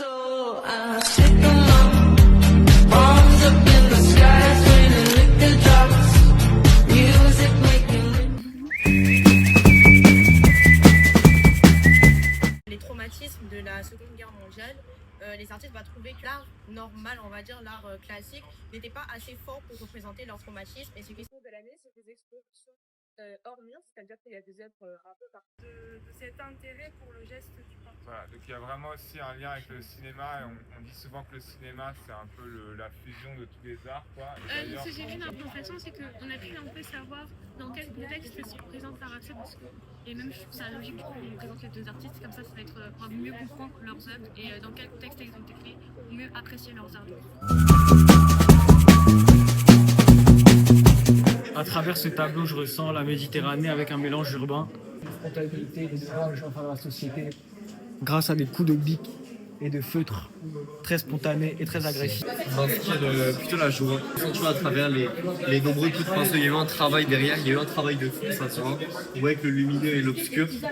So I stick 'em up, bombs up in the sky, raining liquor drops, music making. Les traumatismes de la Seconde Guerre mondiale, les artistes trouvaient que l'art normal, on va dire l'art classique, n'était pas assez fort pour représenter leur traumatisme. Et ce qui de l'année, c'est des expositions hors mur, c'est-à-dire qu'il y a des œuvres un peu partout. De cet intérêt pour le geste du parcours. Voilà, donc il y a vraiment aussi un lien avec le cinéma et on dit souvent que le cinéma c'est un peu la fusion de tous les arts, quoi. Ce que j'ai vu dans la présentation, c'est qu'on a pu un peu savoir dans quel contexte se présente l'art abstrait, et même je trouve ça logique qu'on présente les deux artistes, comme ça va être pour mieux comprendre leurs œuvres et dans quel contexte ils ont été créés, pour mieux apprécier leurs arts. À travers ce tableau, je ressens la Méditerranée avec un mélange urbain. La spontanéité, des échanges enfin la société, grâce à des coups de bic et de feutre très spontanés et très agressifs. Ça inspire plutôt la joie. Tu vois, à travers les nombreux coups de pinceau, il y a eu un travail derrière, il y a eu un travail de fou, ça se voit. On voit avec le lumineux et l'obscur. Je suis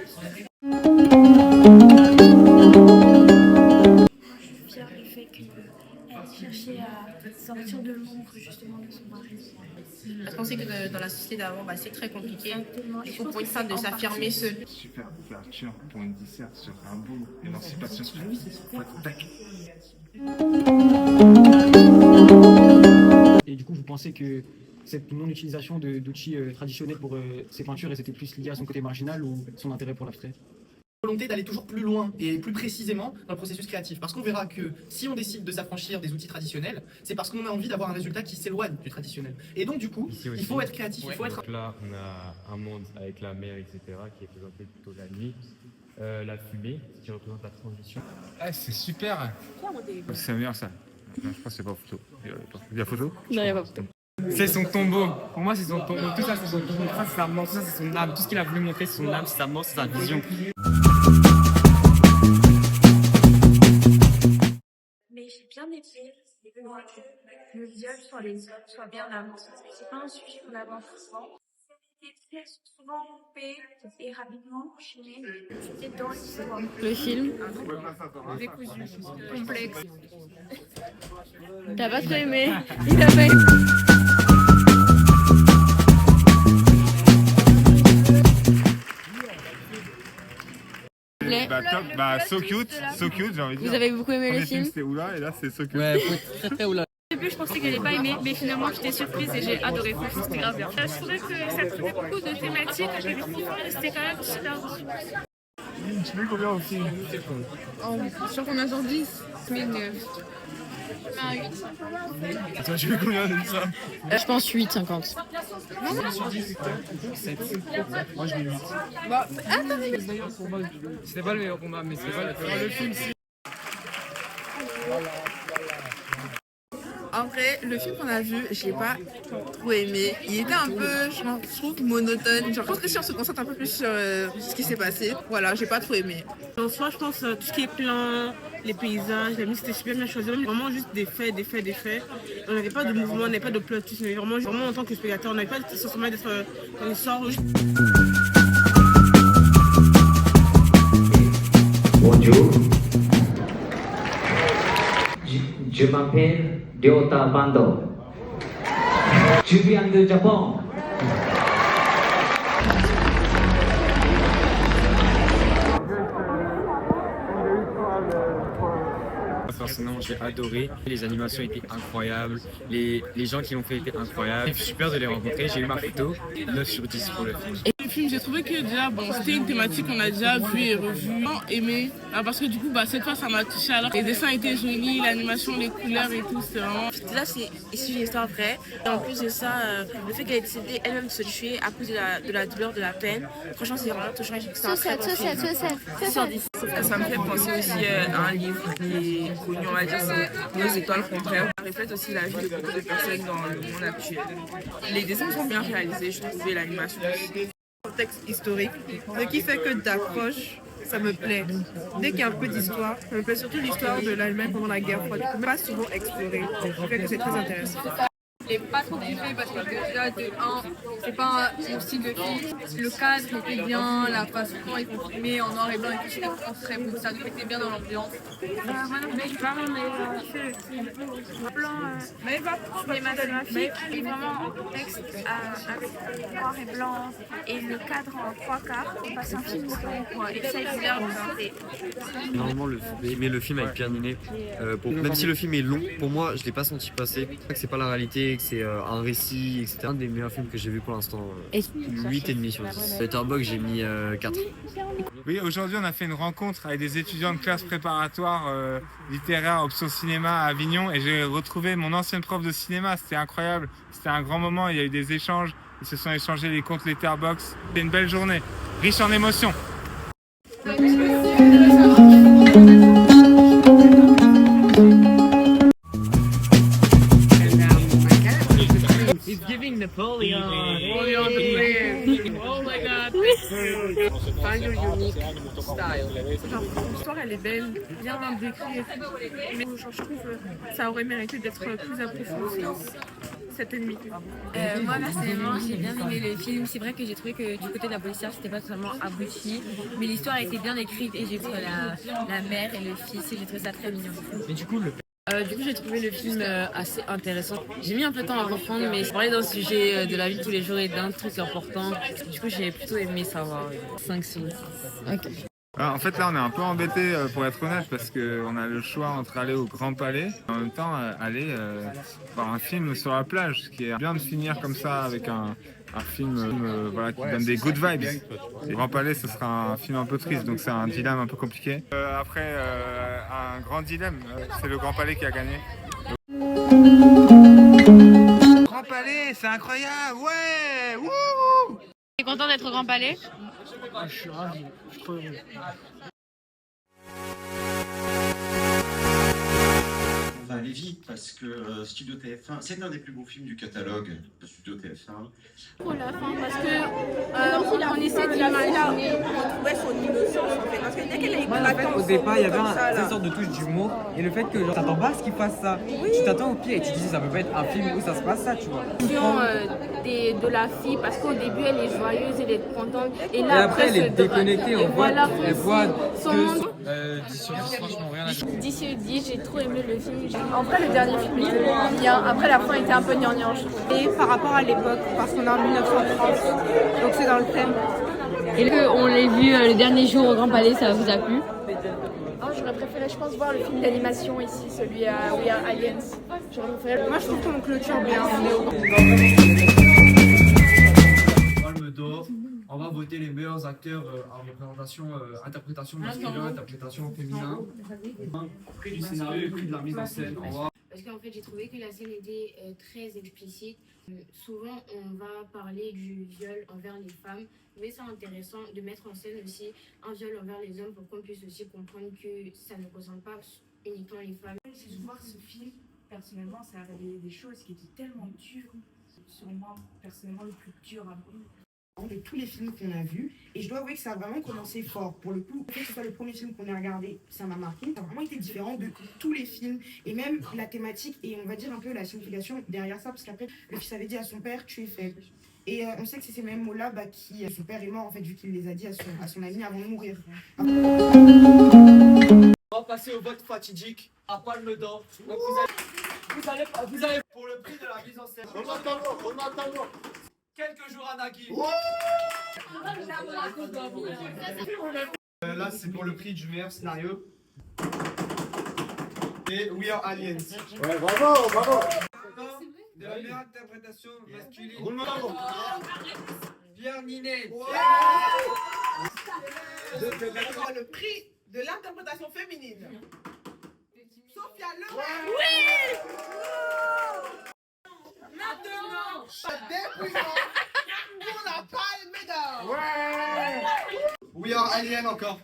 fière du fait qu'elle cherchait à sortir de l'ombre justement de son mari. je pensais que dans la société d'avant, c'est très compliqué. Il faut pour une femme de s'affirmer seule. Super ouverture pour une disserte sur un beau émancipation. Et du coup, vous pensez que cette non-utilisation d'outils traditionnels pour ces peintures, c'était plus lié à son côté marginal ou son intérêt pour l'abstrait? Volonté d'aller toujours plus loin et plus précisément dans le processus créatif. Parce qu'on verra que si on décide de s'affranchir des outils traditionnels, c'est parce qu'on a envie d'avoir un résultat qui s'éloigne du traditionnel. Et donc du coup, il faut être créatif, il faut être... Donc là, on a un monde avec la mer, etc., qui est présenté plutôt la nuit. La fumée, qui représente la transition. Ah, c'est super. C'est meilleur ça. Non, je pense que c'est pas photo. Il y a photo? Non, il n'y a pas photo. C'est son tombeau. Pour moi, c'est son tombeau. Tout ça, c'est son tombeau. Ça, c'est sa mort. Tout ça, c'est son âme. Tout ce qu'il a voulu montrer, c'est son âme, c'est sa mort, c'est sa vision. Mais j'ai bien aimé que le viol sur les hommes soit bien avancé. C'est pas un sujet qu'on avance souvent. C'était très souvent coupé et rapidement enchaîné. C'était dans l'histoire. Le film, Complexe. t'as pas trop aimé? Il a pas aimé. Top, so cute, j'ai envie de dire. Vous avez beaucoup aimé le film? C'était Oula et là c'est so cute. Ouais, très oula. Au début, je pensais que j'allais pas aimer, mais finalement, j'étais surprise et j'ai adoré. Franchement, c'était grave bien. Je trouvais que ça trouvait beaucoup de thématiques que j'avais kiffé, c'était quand même super bien. Tu mets combien au film? Je crois qu'on a genre 10, mais 9. Toi, tu mets combien de ça? Je pense 8,50. Moi, je mets 8. C'était pas le meilleur combat, mais c'est pas le film. En vrai, le film qu'on a vu, je l'ai pas trop aimé. Il était un peu, je trouve, monotone. Genre, je pense que si on se concentre un peu plus sur ce qui s'est passé, voilà, j'ai pas trop aimé. En soi, je pense tout ce qui est plan, les paysages, la musique, c'était super bien choisi. Vraiment juste des faits. On n'avait pas de mouvement, on n'avait pas de plot twist, mais vraiment en tant que spectateur, on n'avait pas le sentiment d'être dans une sorte. Bonjour. Je m'appelle Ryota Bando. Je viens du Japon. Personnellement, j'ai adoré. Les animations étaient incroyables. Les gens qui l'ont fait étaient incroyables. C'est super de les rencontrer. J'ai eu ma photo. 9 sur 10 pour le film. Le film, j'ai trouvé que déjà, c'était une thématique qu'on a déjà vue et revue, aimé, parce que du coup, cette fois, ça m'a touché. Alors, les dessins étaient jolis, l'animation, les couleurs et tout, c'était vraiment... Là, c'est issu d'une histoire vraie. Et en plus de ça, le fait qu'elle ait décidé elle-même de se tuer à cause de la douleur, de la peine, franchement, c'est vraiment touchant. C'est un très bon film. Sauf que ça me fait penser aussi à un livre qui est connu, on va dire, c'est Nos étoiles contraires. Ça reflète aussi la vie de beaucoup de personnes dans le monde actuel. Les dessins sont bien réalisés, je trouve, l'animation. Contexte historique, ce qui fait que d'accroche, ça me plaît. Dès qu'il y a un peu d'histoire, ça me plaît surtout l'histoire de l'Allemagne pendant la guerre froide, pas souvent explorée. Je trouve que c'est très intéressant. Je l'ai pas trop kiffé parce que déjà, de 1, c'est pas mon style de film. Le cadre était bien, la façon dont ils ont filmé en noir et blanc et tout, c'était vraiment très beau. Ça nous mettait bien dans l'ambiance. Moi non plus, vraiment, mais kiffé le film. Plan cinématographique et vraiment en contexte avec noir et blanc et le cadre en 3/4. On passe un film historique et ça est bien. Normalement, le film a été terminé. Même si le film est long, pour moi, je l'ai pas senti passer. C'est pas la réalité, que c'est un récit, etc. Un des meilleurs films que j'ai vu pour l'instant. 8,5 sur 10. Letterboxd, j'ai mis 4. Oui, aujourd'hui on a fait une rencontre avec des étudiants de classe préparatoire littéraire option cinéma à Avignon et j'ai retrouvé mon ancienne prof de cinéma, c'était incroyable, c'était un grand moment, il y a eu des échanges, ils se sont échangés les comptes Letterboxd, c'était une belle journée, riche en émotions. It's giving Napoleon. Oh my god. Find your unique style. Genre, l'histoire elle est belle, bien décrite, mais genre, je trouve que ça aurait mérité d'être plus approfondi, cet ennemi. Moi personnellement j'ai bien aimé le film, c'est vrai que j'ai trouvé que du côté de la policière c'était pas totalement abouti, mais l'histoire a été bien écrite et j'ai trouvé la mère et le fils et j'ai trouvé ça très mignon. Mais du coup, j'ai trouvé le film assez intéressant. J'ai mis un peu de temps à reprendre, mais c'est parler d'un sujet de la vie de tous les jours et d'un truc important. Du coup, j'ai plutôt aimé savoir 5 sur 10. Okay. Alors, en fait, là, on est un peu embêté pour être honnête, parce qu'on a le choix entre aller au Grand Palais et en même temps aller voir un film sur la plage, ce qui est bien de finir comme ça avec un film voilà, qui donne des good vibes. Le Grand Palais, ce sera un film un peu triste, donc c'est un dilemme un peu compliqué. Après, un grand dilemme, c'est le Grand Palais qui a gagné. Grand Palais, c'est incroyable, ouais, wouh! T'es content d'être au Grand Palais? Je suis ravi, je suis trop heureux. On va aller vite parce que Studio TF1, c'est un des plus beaux films du catalogue de Studio TF1. Pour la fin, parce que on essaie d'imaginer, on trouvait son innocence en fait, parce que dès qu'elle a en fait, au départ, il y avait une sorte de touche d'humour et le fait que genre, t'attends pas à ce qu'il fasse ça. Oui. Tu t'attends au pire et tu te dis ça peut pas être un film où ça se passe ça, tu vois. De la fille, parce qu'au début elle est joyeuse, elle est contente et là et après elle est déconnectée, on voit, elle voit son monde. 10 sur 10, franchement, rien à dire. 10 sur 10, j'ai trop aimé le film. En vrai, le dernier film était bien. Après, la fin était un peu gnangnan. Et par rapport à l'époque, parce qu'on est en 1930, donc c'est dans le thème. Et on l'a vu le dernier jour au Grand Palais, ça vous a plu? J'aurais préféré, je pense, voir le film d'animation ici, celui à We Are Aliens. J'aurais préféré. Moi, je trouve qu'on clôture bien. Palme d'or. On va voter les meilleurs acteurs en représentation, interprétation masculine, interprétation féminin. Prix du scénario et prix de la mise en scène. Parce qu'en fait, j'ai trouvé que la scène était très explicite. Souvent, on va parler du viol envers les femmes, mais c'est intéressant de mettre en scène aussi un viol envers les hommes pour qu'on puisse aussi comprendre que ça ne concerne pas uniquement les femmes. C'est de voir ce film, personnellement, ça a révélé des choses qui étaient tellement dures. Sur moi, personnellement, le plus dur à voir. De tous les films qu'on a vus, et je dois avouer que ça a vraiment commencé fort. Pour le coup, que ce soit le premier film qu'on a regardé, ça m'a marqué. Ça a vraiment été différent de tous les films, et même la thématique, et on va dire un peu la signification derrière ça, parce qu'après, le fils avait dit à son père, tu es faible. Et on sait que c'est ces mêmes mots-là qui... Son père est mort, en fait, vu qu'il les a dit à son ami avant de mourir. On va passer au vote fatidique à Palme d'or. Donc vous allez pour le prix de la mise en scène. Remontant. Quelques jours à Nagui. Là, c'est pour le prix du meilleur scénario. Et We Are Aliens. Ouais, bravo. De la meilleure interprétation masculine. Pierre Ninet. Le prix de l'interprétation féminine. Sophia Loren. Oui. Maintenant, dépouillement pour la Palme d'or. Ouais. We Are Alien encore.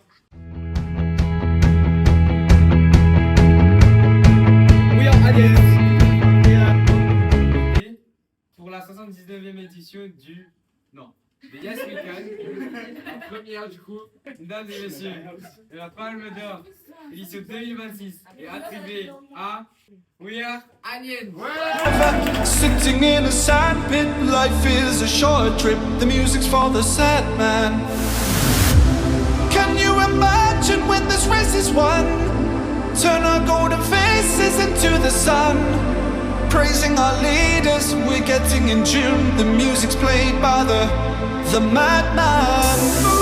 We Are Aliens. Pour la 79e édition du... Non. The Yes Weekend. La première du coup, mesdames et messieurs, de la Palme d'or édition 2026 est attribué à We Are Onion. Sitting in a sandpit, life is a short trip. The music's for the sad man. Can you imagine when this race is won? Turn our golden faces into the sun. Praising our leaders, we're getting in tune. The music's played by the madman.